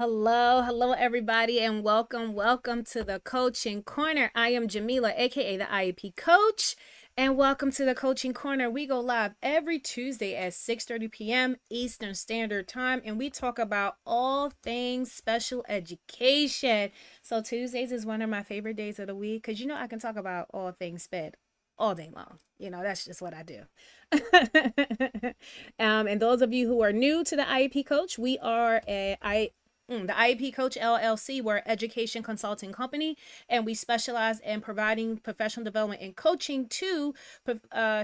Hello, everybody, and welcome to the Coaching Corner. I am Jamila, aka the IEP Coach, and welcome to the Coaching Corner. We go live every Tuesday at 6:30 p.m. Eastern Standard Time, and we talk about all things special education. So Tuesdays is one of my favorite days of the week because I can talk about all things SPED all day long. That's just what I do. And those of you who are new to the IEP Coach, we are the IEP Coach LLC. We're an education consulting company, and we specialize in providing professional development and coaching to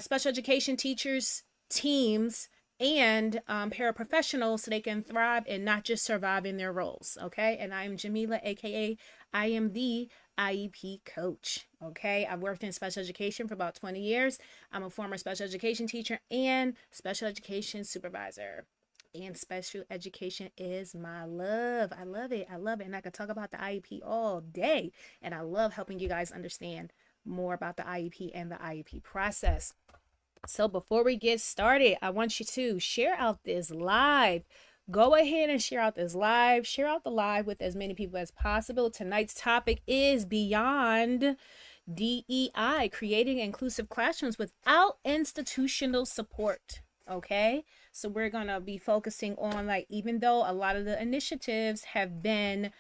special education teachers, teams, and paraprofessionals so they can thrive and not just survive in their roles. Okay. And I am Jamila, aka I am the IEP Coach. Okay. I've worked in special education for about 20 years. I'm a former special education teacher and special education supervisor. And special education is my love. I love it. I love it. And I could talk about the IEP all day. And I love helping you guys understand more about the IEP and the IEP process. So before we get started, I want you to share out this live. Go ahead and share out this live. Share out the live with as many people as possible. Tonight's topic is Beyond DEI, creating inclusive classrooms without institutional support. Okay, so we're gonna be focusing on, like, even though a lot of the initiatives have been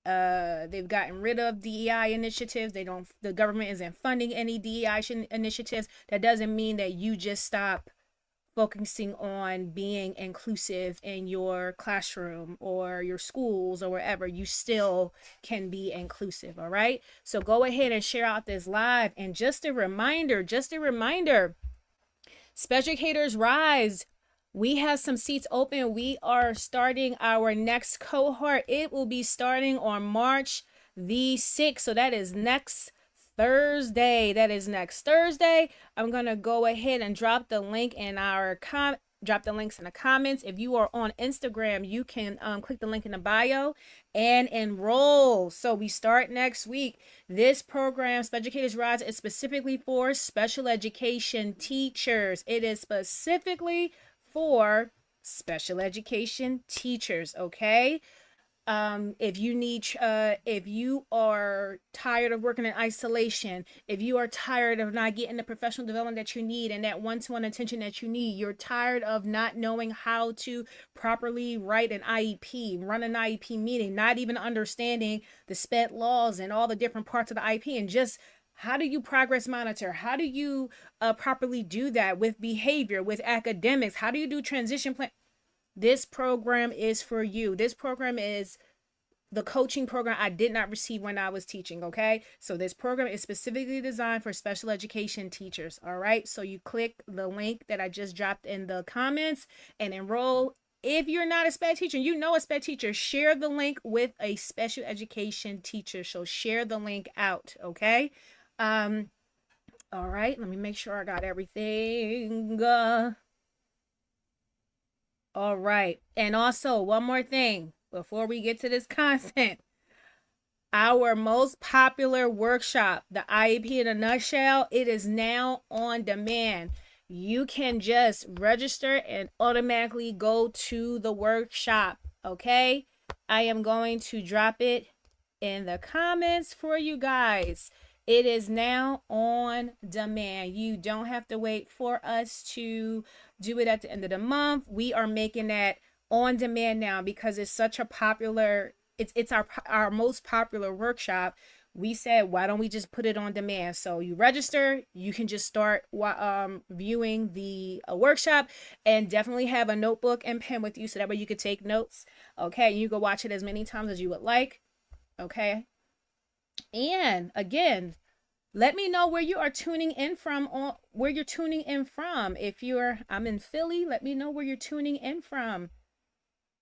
they've gotten rid of DEI initiatives. The government isn't funding any DEI initiatives. That doesn't mean that you just stop focusing on being inclusive in your classroom or your schools or wherever. You still can be inclusive. All right, so go ahead and share out this live. And just a reminder, Special Educators Rise, we have some seats open. We are starting our next cohort. It will be starting on March the 6th. So that is next Thursday. I'm going to go ahead and drop the link in drop the links in the comments. If you are on Instagram, you can click the link in the bio and enroll. So we start next week. This program, Special Educators Rise, is specifically for special education teachers. It is specifically for special education teachers. Okay. If you are tired of working in isolation, if you are tired of not getting the professional development that you need and that one-to-one attention that you need, you're tired of not knowing how to properly write an IEP, run an IEP meeting, not even understanding the SPED laws and all the different parts of the IEP, and just how do you progress monitor? How do you properly do that with behavior, with academics? How do you do transition plan? This program is for you. This program is the coaching program I did not receive when I was teaching. Okay, so this program is specifically designed for special education teachers. All right, so you click the link that I just dropped in the comments and enroll. If you're not a SPED teacher, you know a SPED teacher, share the link with a special education teacher. So share the link out. Okay. All right, let me make sure I got everything. All right. And also, one more thing before we get to this content. Our most popular workshop, the IEP in a nutshell, it is now on demand. You can just register and automatically go to the workshop. Okay. I am going to drop it in the comments for you guys. It is now on demand. You don't have to wait for us to do it at the end of the month. We are making that on demand now because it's such a popular, it's our most popular workshop. We said, why don't we just put it on demand? So you register, you can just start viewing the workshop, and definitely have a notebook and pen with you so that way you could take notes. Okay, you can watch it as many times as you would like. Okay. And again, let me know where you are tuning in from, or where you're tuning in from. I'm in Philly, let me know where you're tuning in from.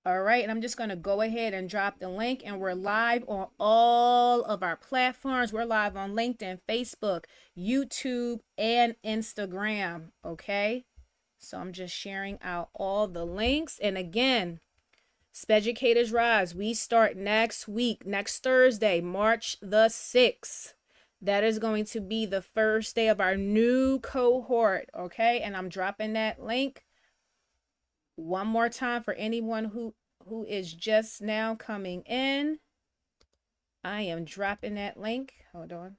All right, and I'm just going to go ahead and drop the link, and we're live on all of our platforms. We're live on LinkedIn, Facebook, YouTube, and Instagram. Okay, so I'm just sharing out all the links. And again, SPED Educators Rise, we start next week, next Thursday, March the 6th. That is going to be the first day of our new cohort. Okay, and I'm dropping that link One more time for anyone who is just now coming in. I am dropping that link. Hold on.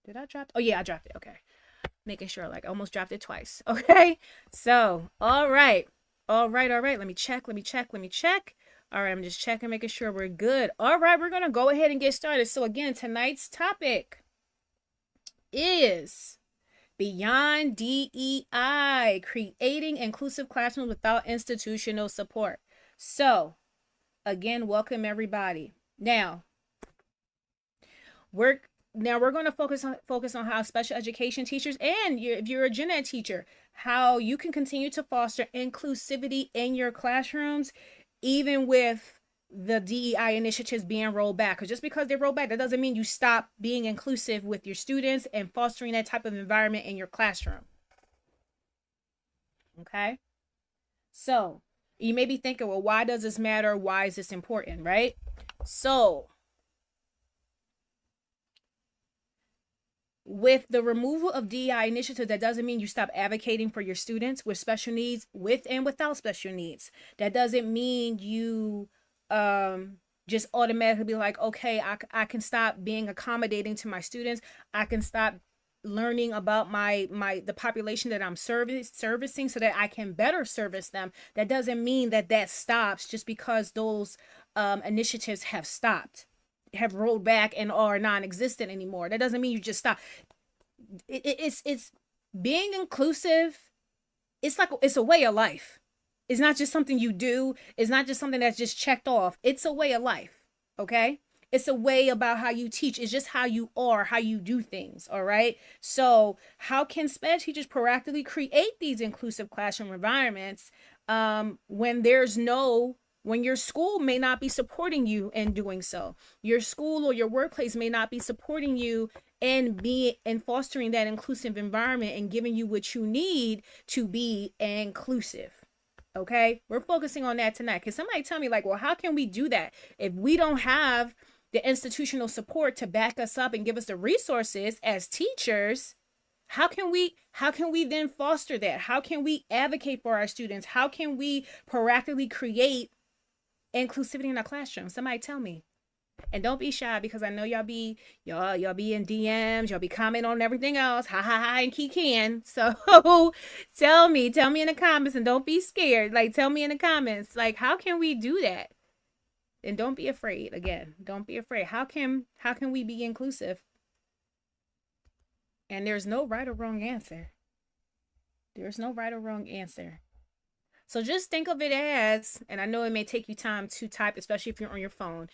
Did I drop? Oh yeah, I dropped it. Okay. Making sure, like, I almost dropped it twice. Okay. So, all right. All right. All right. Let me check. Let me check. Let me check. All right. I'm just checking, making sure we're good. All right. We're going to go ahead and get started. So, again, tonight's topic is Beyond DEI, creating inclusive classrooms without institutional support. So, again, welcome everybody. We're we're going to focus on how special education teachers and if you're a gen ed teacher, how you can continue to foster inclusivity in your classrooms, even with the DEI initiatives being rolled back. Because just because they're rolled back, that doesn't mean you stop being inclusive with your students and fostering that type of environment in your classroom. Okay? So, you may be thinking, well, why does this matter? Why is this important, right? So, with the removal of DEI initiatives, that doesn't mean you stop advocating for your students with special needs, with and without special needs. That doesn't mean you just automatically be like, okay, I can stop being accommodating to my students. I can stop learning about the population that I'm servicing so that I can better service them. That doesn't mean that stops just because those initiatives have rolled back and are non-existent anymore. That doesn't mean you just stop. It's being inclusive. It's a way of life. It's not just something you do. It's not just something that's just checked off. It's a way of life. Okay? It's a way about how you teach. It's just how you are, how you do things. All right? So how can SPED teachers proactively create these inclusive classroom environments when your school may not be supporting you in doing so? Your school or your workplace may not be supporting you in fostering that inclusive environment and giving you what you need to be inclusive. Okay, we're focusing on that tonight. Can somebody tell me, like, well, how can we do that if we don't have the institutional support to back us up and give us the resources as teachers? How can we then foster that? How can we advocate for our students? How can we proactively create inclusivity in our classroom? Somebody tell me. And don't be shy, because I know y'all be in DMs, y'all be commenting on everything else, ha ha ha, and kikiing. So tell me in the comments, and don't be scared. Like, tell me in the comments, like, how can we do that? And don't be afraid. Again, don't be afraid. How can we be inclusive? And there's no right or wrong answer. There's no right or wrong answer. So just think of it as, and I know it may take you time to type, especially if you're on your phone.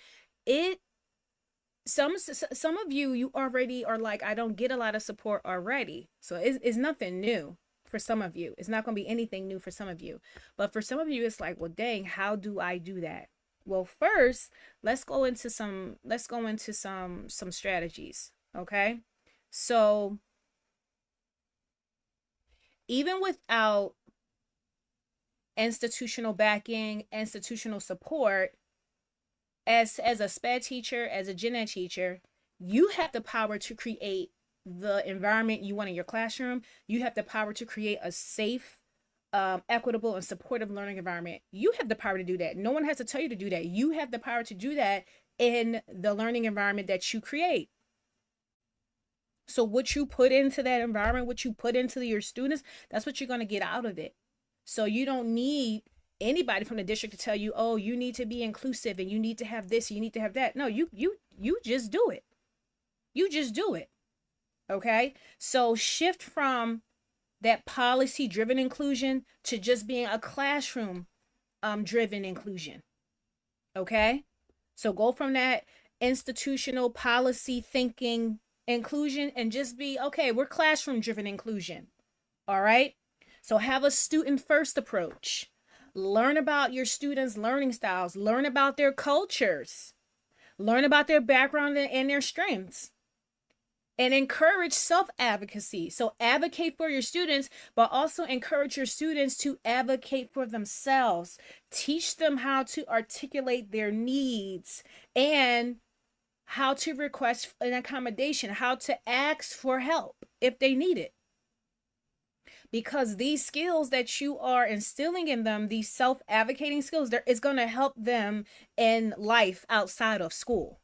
Some of you already are like, I don't get a lot of support already. So it's nothing new for some of you. It's not going to be anything new for some of you. But for some of you, it's like, well, dang, how do I do that? Well, first, let's go into some strategies, okay? So even without institutional backing, institutional support, as a SPED teacher, as a gen ed teacher, you have the power to create the environment you want in your classroom. You have the power to create a safe, equitable, and supportive learning environment. You have the power to do that. No one has to tell you to do that. You have the power to do that in the learning environment that you create. So what you put into that environment, what you put into your students, that's what you're going to get out of it. So you don't need anybody from the district to tell you, oh, you need to be inclusive and you need to have this, you need to have that. No, you just do it. You just do it. Okay? So shift from that policy driven inclusion to just being a classroom driven inclusion. Okay? So go from that institutional policy thinking inclusion and just be, okay, we're classroom driven inclusion. All right? So have a student first approach. Learn about your students' learning styles. Learn about their cultures. Learn about their background and their strengths. And encourage self-advocacy. So advocate for your students, but also encourage your students to advocate for themselves. Teach them how to articulate their needs and how to request an accommodation, how to ask for help if they need it. because these skills that you are instilling in them, these self-advocating skills, is going to help them in life outside of school.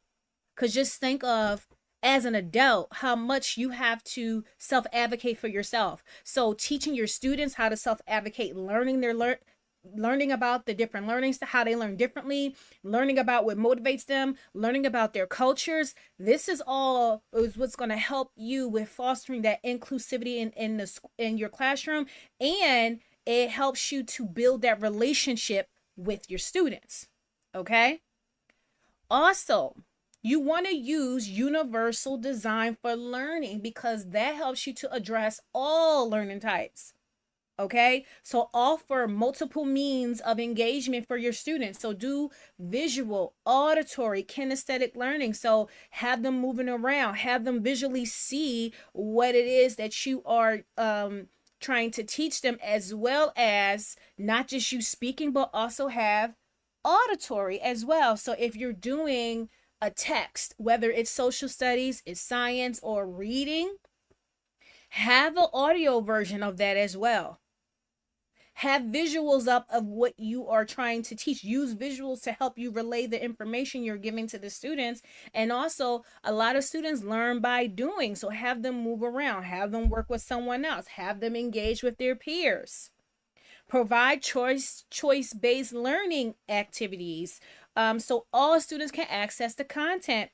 Because just think of, as an adult, how much you have to self-advocate for yourself. So teaching your students how to self-advocate, learning about the different learnings, to how they learn differently, learning about what motivates them, learning about their cultures. This is what's going to help you with fostering that inclusivity in your classroom, and it helps you to build that relationship with your students. Okay? Also, you want to use universal design for learning, because that helps you to address all learning types. Okay, so offer multiple means of engagement for your students. So do visual, auditory, kinesthetic learning. So have them moving around, have them visually see what it is that you are trying to teach them, as well as not just you speaking, but also have auditory as well. So if you're doing a text, whether it's social studies, it's science, or reading, have an audio version of that as well. Have visuals up of what you are trying to teach. Use visuals to help you relay the information you're giving to the students. And also, a lot of students learn by doing. So have them move around, have them work with someone else, have them engage with their peers. Provide choice-based learning activities, so all students can access the content.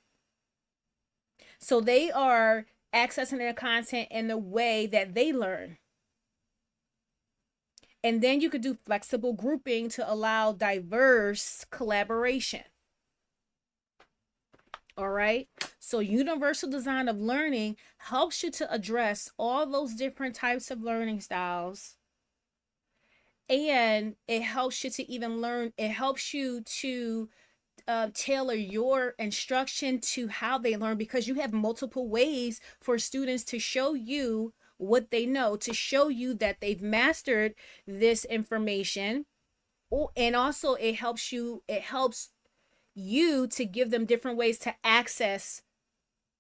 So they are accessing their content in the way that they learn. And then you could do flexible grouping to allow diverse collaboration. All right. So universal design of learning helps you to address all those different types of learning styles. And it helps you to even learn, it helps you to tailor your instruction to how they learn, because you have multiple ways for students to show you what they know, to show you that they've mastered this information. And also it helps you to give them different ways to access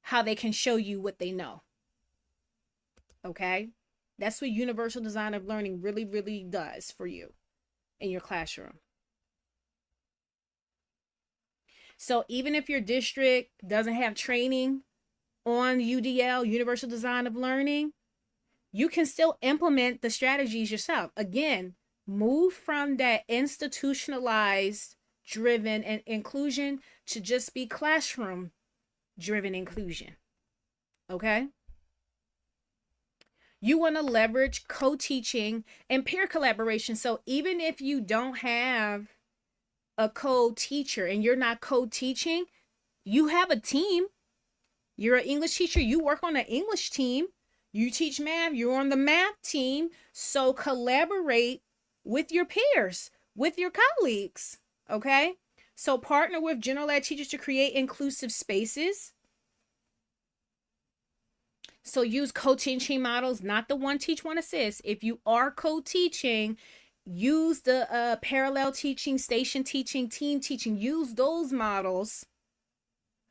how they can show you what they know. Okay? That's what universal design of learning really, really does for you in your classroom. So even if your district doesn't have training on UDL, universal design of learning, you can still implement the strategies yourself. Again, move from that institutionalized driven and inclusion to just be classroom driven inclusion. Okay? You want to leverage co-teaching and peer collaboration. So even if you don't have a co-teacher and you're not co-teaching, you have a team. You're an English teacher, you work on an English team. You teach math, you're on the math team. So collaborate with your peers, with your colleagues. Okay? So partner with general ed teachers to create inclusive spaces. So use co-teaching models, not the one teach, one assist. If you are co-teaching, use the parallel teaching, station teaching, team teaching. Use those models,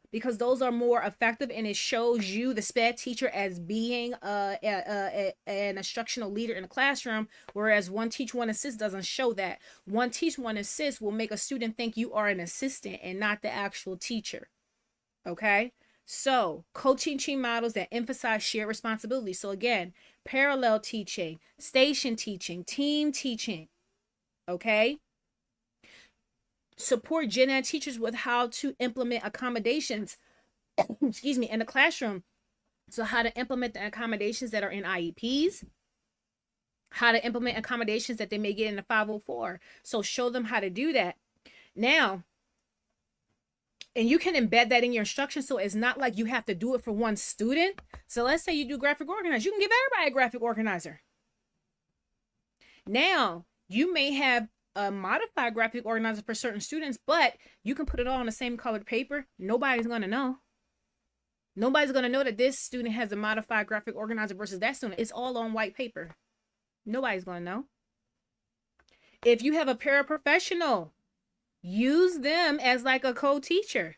because those are more effective, and it shows you, the SPED teacher, as being an instructional leader in the classroom, whereas one teach, one assist doesn't show that. One teach, one assist will make a student think you are an assistant and not the actual teacher. Okay? So co-teaching models that emphasize shared responsibility. So again, parallel teaching, station teaching, team teaching. Okay? Support Gen Ed teachers with how to implement accommodations, excuse me, in the classroom. So how to implement the accommodations that are in IEPs, how to implement accommodations that they may get in the 504. So show them how to do that. Now, and you can embed that in your instruction, so it's not like you have to do it for one student. So let's say you do graphic organizer. You can give everybody a graphic organizer. Now, you may have a modified graphic organizer for certain students, but you can put it all on the same colored paper. Nobody's going to know. Nobody's going to know that this student has a modified graphic organizer versus that student. It's all on white paper. Nobody's going to know. If you have a paraprofessional, use them as like a co-teacher.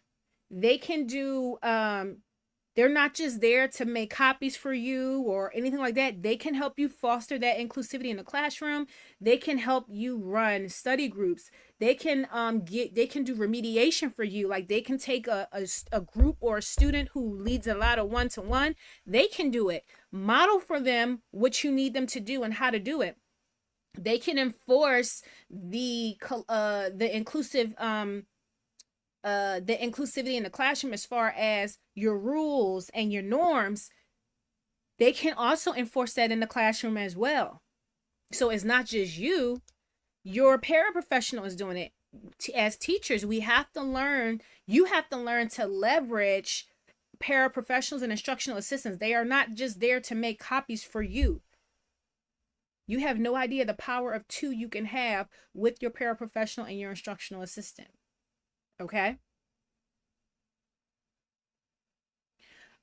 They can do They're not just there to make copies for you or anything like that. They can help you foster that inclusivity in the classroom. They can help you run study groups. They can do remediation for you. Like they can take a group or a student who leads a lot of one-to-one. They can do it. Model for them what you need them to do and how to do it. They can enforce the inclusivity in the classroom as far as your rules and your norms. They can also enforce that in the classroom as well. So it's not just you, your paraprofessional is doing it. As teachers, we have to learn, you have to learn to leverage paraprofessionals and instructional assistants. They are not just there to make copies for you. You have no idea the power of two you can have with your paraprofessional and your instructional assistant. Okay.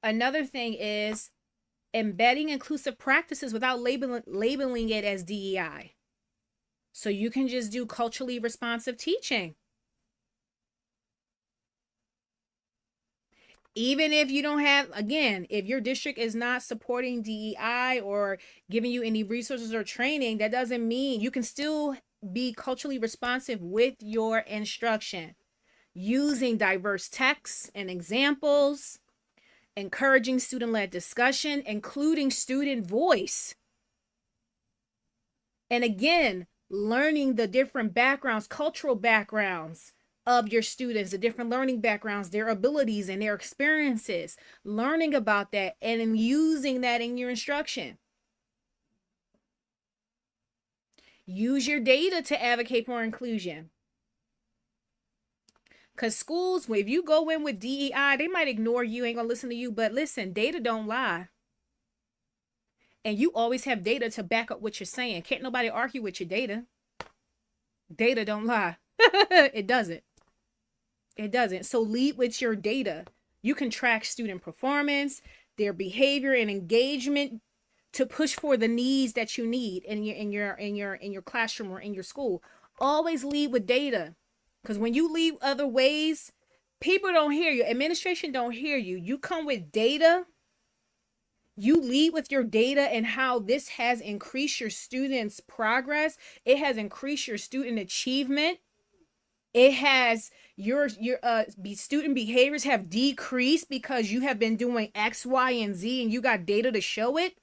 Another thing is embedding inclusive practices without labeling it as DEI. So you can just do culturally responsive teaching. Even if you don't have, again, if your district is not supporting DEI or giving you any resources or training, that doesn't mean you can still be culturally responsive with your instruction. Using diverse texts and examples, encouraging student-led discussion, including student voice. And again, learning the different backgrounds, cultural backgrounds of your students, the different learning backgrounds, their abilities and their experiences, learning about that and using that in your instruction. Use your data to advocate for inclusion. Because schools, if you go in with DEI, they might ignore you, ain't gonna listen to you. But listen, data don't lie. And you always have data to back up what you're saying. Can't nobody argue with your data. Data don't lie. It doesn't. It doesn't. So lead with your data. You can track student performance, their behavior and engagement to push for the needs that you need in your classroom or in your school. Always lead with data. Because when you leave other ways, people don't hear you. Administration don't hear you. You come with data. You lead with your data and how this has increased your students' progress. It has increased your student achievement. It has your student behaviors have decreased because you have been doing X, Y, and Z and you got data to show it.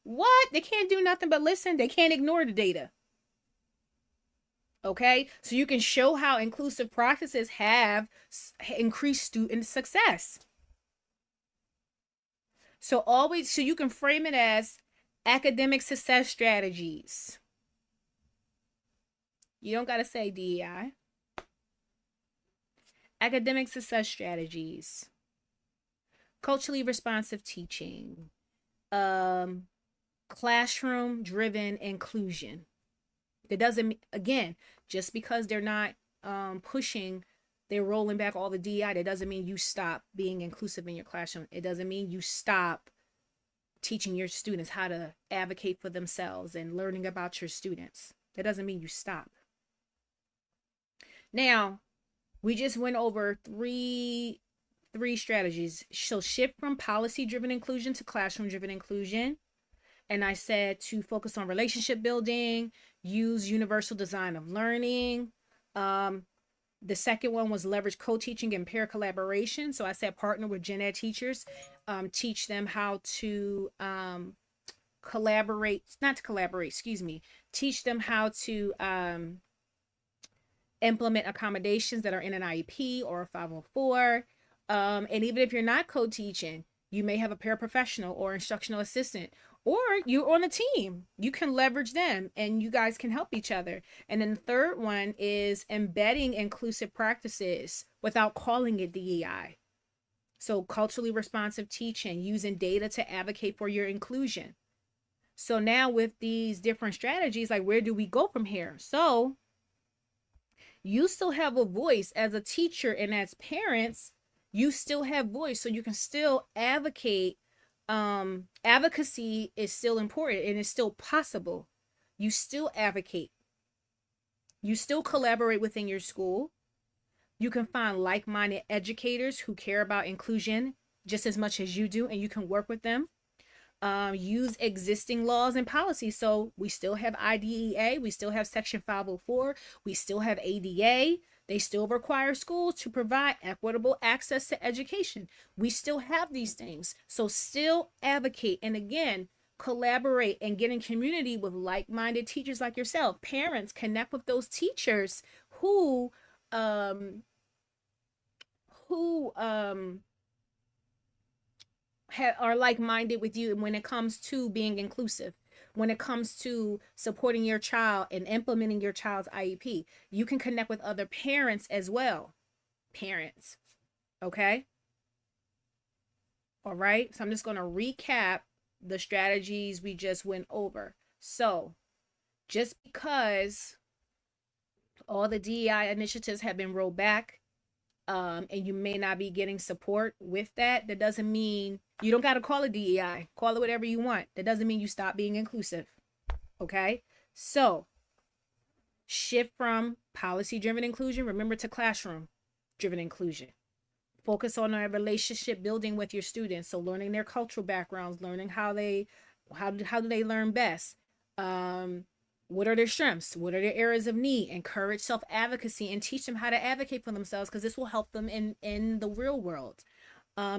What? They can't do nothing but listen. They can't ignore the data. Okay, so you can show how inclusive practices have increased student success. So you can frame it as academic success strategies. You don't got to say DEI. Academic success strategies, culturally responsive teaching, classroom driven inclusion. That doesn't, again, just because they're not pushing, they're rolling back all the DEI, that doesn't mean you stop being inclusive in your classroom. It doesn't mean you stop teaching your students how to advocate for themselves and learning about your students. That doesn't mean you stop. Now, we just went over three strategies. So shift from policy-driven inclusion to classroom-driven inclusion. And I said to focus on relationship building, use universal design of learning. The second one was leverage co-teaching and peer collaboration. So I said partner with Gen Ed teachers, teach them how to teach them how to implement accommodations that are in an IEP or a 504. And even if you're not co-teaching, you may have a paraprofessional or instructional assistant, or you're on a team. You can leverage them and you guys can help each other. And then the third one is embedding inclusive practices without calling it DEI. So culturally responsive teaching, using data to advocate for your inclusion. So now with these different strategies, like where do we go from here? So you still have a voice as a teacher and as parents, you still have voice. So you can still advocate. Advocacy is still important and it's still possible. You still advocate. You still collaborate within your school. You can find like-minded educators who care about inclusion just as much as you do, and you can work with them. Use existing laws and policies. So we still have IDEA, we still have Section 504, we still have ADA. They still require schools to provide equitable access to education. We still have these things. So still advocate. And again, collaborate and get in community with like-minded teachers like yourself. Parents, connect with those teachers who um who are like-minded with you when it comes to being inclusive, when it comes to supporting your child and implementing your child's IEP. You can connect with other parents as well. Parents. Okay? All right? So I'm just going to recap the strategies we just went over. So, just because all the DEI initiatives have been rolled back, and you may not be getting support with that, that doesn't mean you don't got to call it DEI. Call it whatever you want. That doesn't mean you stop being inclusive. Okay? So, shift from policy-driven inclusion, remember, to classroom-driven inclusion. Focus on our relationship building with your students. So learning their cultural backgrounds, learning how do they learn best? What are their strengths? What are their areas of need? Encourage self-advocacy and teach them how to advocate for themselves, because this will help them in the real world.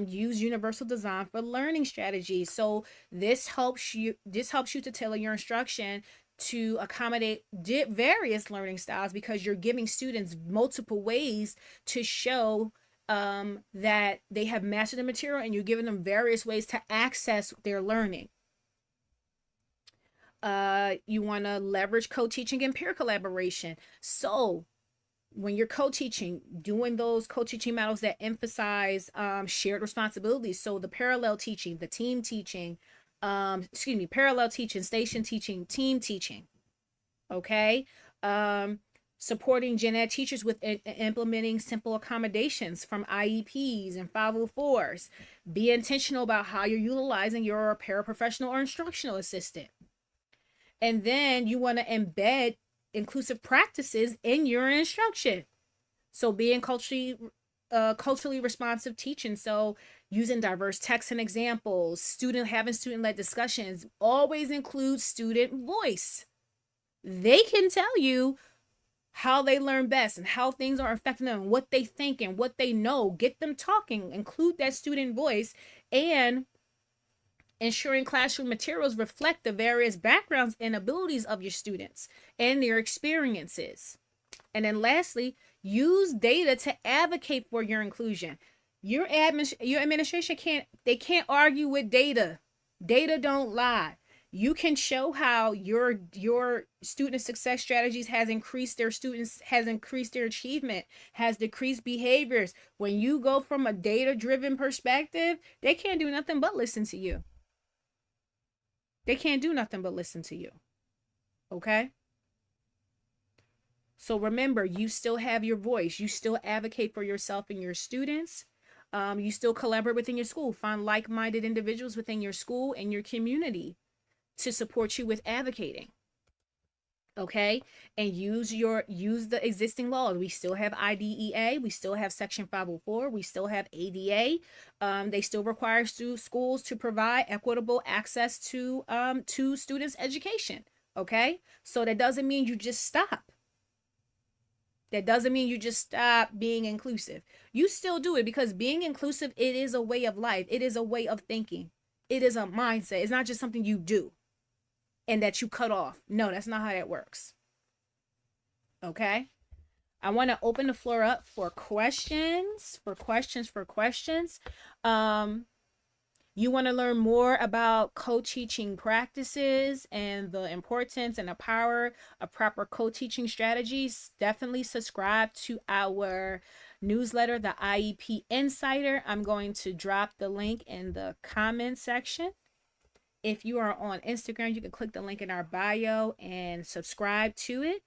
Use universal design for learning strategies. So this helps you to tailor your instruction to accommodate various learning styles, because you're giving students multiple ways to show that they have mastered the material, and you're giving them various ways to access their learning. You want to leverage co-teaching and peer collaboration. So when you're co-teaching, doing those co-teaching models that emphasize shared responsibilities. So the parallel teaching, the team teaching, parallel teaching, station teaching, team teaching. Okay. Supporting Gen Ed teachers with implementing simple accommodations from IEPs and 504s. Be intentional about how you're utilizing your paraprofessional or instructional assistant. And then you want to embed inclusive practices in your instruction. So being culturally responsive teaching. So using diverse texts and examples, having student-led discussions. Always include student voice. They can tell you how they learn best and how things are affecting them, what they think and what they know. Get them talking, include that student voice, and ensuring classroom materials reflect the various backgrounds and abilities of your students and their experiences. And then lastly, use data to advocate for your inclusion. Your administration can't argue with data. Data don't lie. You can show how your student success strategies has increased their achievement, has decreased behaviors. When you go from a data-driven perspective, they can't do nothing but listen to you. They can't do nothing but listen to you. Okay? So remember, you still have your voice. You still advocate for yourself and your students. You still collaborate within your school. Find like-minded individuals within your school and your community to support you with advocating. Okay? And use the existing laws. We still have IDEA, we still have Section 504, we still have ADA. They still require schools to provide equitable access to students' education. Okay? So that doesn't mean you just stop. That doesn't mean you just stop being inclusive. You still do it, because being inclusive, it is a way of life. It is a way of thinking. It is a mindset. It's not just something you do and that you cut off. No, that's not how that works. Okay? I want to open the floor up for questions. You want to learn more about co-teaching practices and the importance and the power of proper co-teaching strategies? Definitely subscribe to our newsletter, the IEP Insider. I'm going to drop the link in the comment section. If you are on Instagram, you can click the link in our bio and subscribe to it.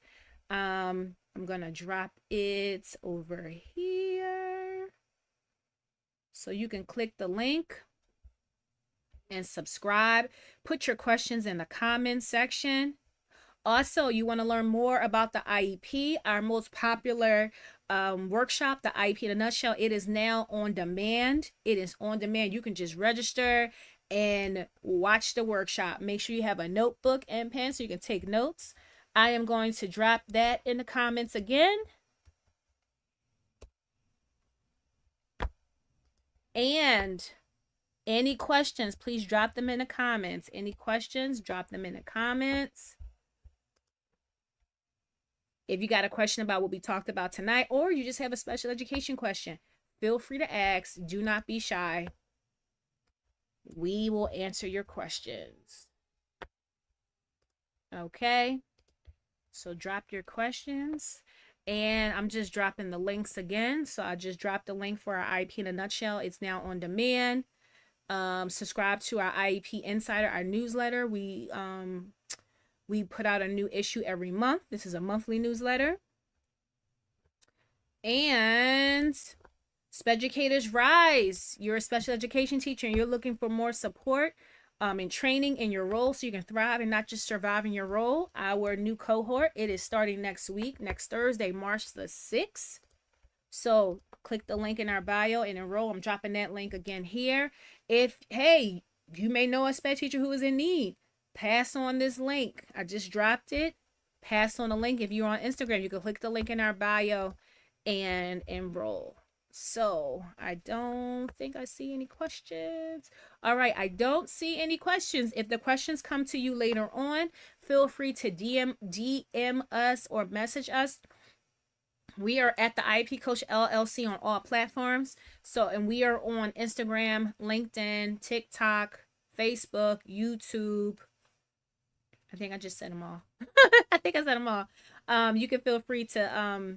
I'm going to drop it over here. So you can click the link and subscribe. Put your questions in the comment section. Also, you want to learn more about the IEP, our most popular workshop, the IEP in a nutshell, it is now on demand. It is on demand. You can just register and watch the workshop. Make sure you have a notebook and pen so you can take notes. I am going to drop that in the comments again. And any questions, please drop them in the comments. Any questions, drop them in the comments. If you got a question about what we talked about tonight, or you just have a special education question, feel free to ask. Do not be shy. We will answer your questions. Okay, so drop your questions. And I'm just dropping the links again. So I just dropped the link for our IEP in a nutshell. It's now on demand. Subscribe to our IEP Insider, our newsletter. We put out a new issue every month. This is a monthly newsletter. And Speducators Rise. You're a special education teacher and you're looking for more support and training in your role so you can thrive and not just survive in your role. Our new cohort, it is starting next week, next Thursday, March the 6th. So click the link in our bio and enroll. I'm dropping that link again here. If, hey, you may know a SPED teacher who is in need, pass on this link. I just dropped it. Pass on the link. If you're on Instagram, you can click the link in our bio and enroll. So I don't think I see any questions. All right, I don't see any questions. If the questions come to you later on, feel free to DM us or message us. We are at the IEP Coach LLC on all platforms. So, and we are on Instagram, LinkedIn, TikTok, Facebook, YouTube. I think I just said them all. I think I said them all. You can feel free to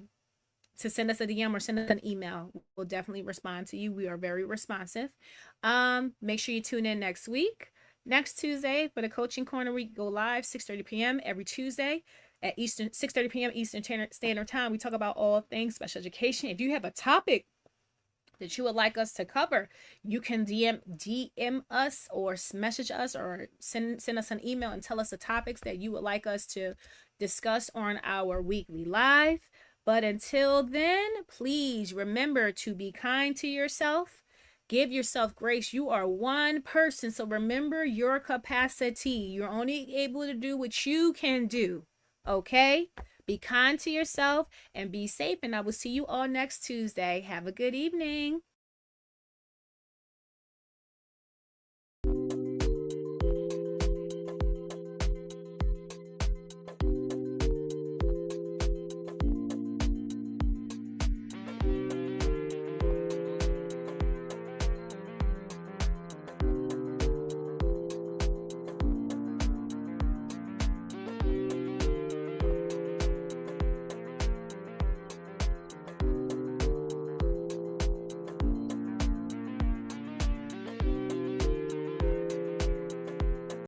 send us a DM or send us an email. We'll definitely respond to you. We are very responsive. Make sure you tune in next week. Next Tuesday for the Coaching Corner, we go live 6:30 p.m. every Tuesday at 6:30 p.m. Eastern Standard Time. We talk about all things special education. If you have a topic that you would like us to cover, you can DM us or message us or send us an email and tell us the topics that you would like us to discuss on our weekly live. But until then, please remember to be kind to yourself. Give yourself grace. You are one person, so remember your capacity. You're only able to do what you can do, okay? Be kind to yourself and be safe, and I will see you all next Tuesday. Have a good evening.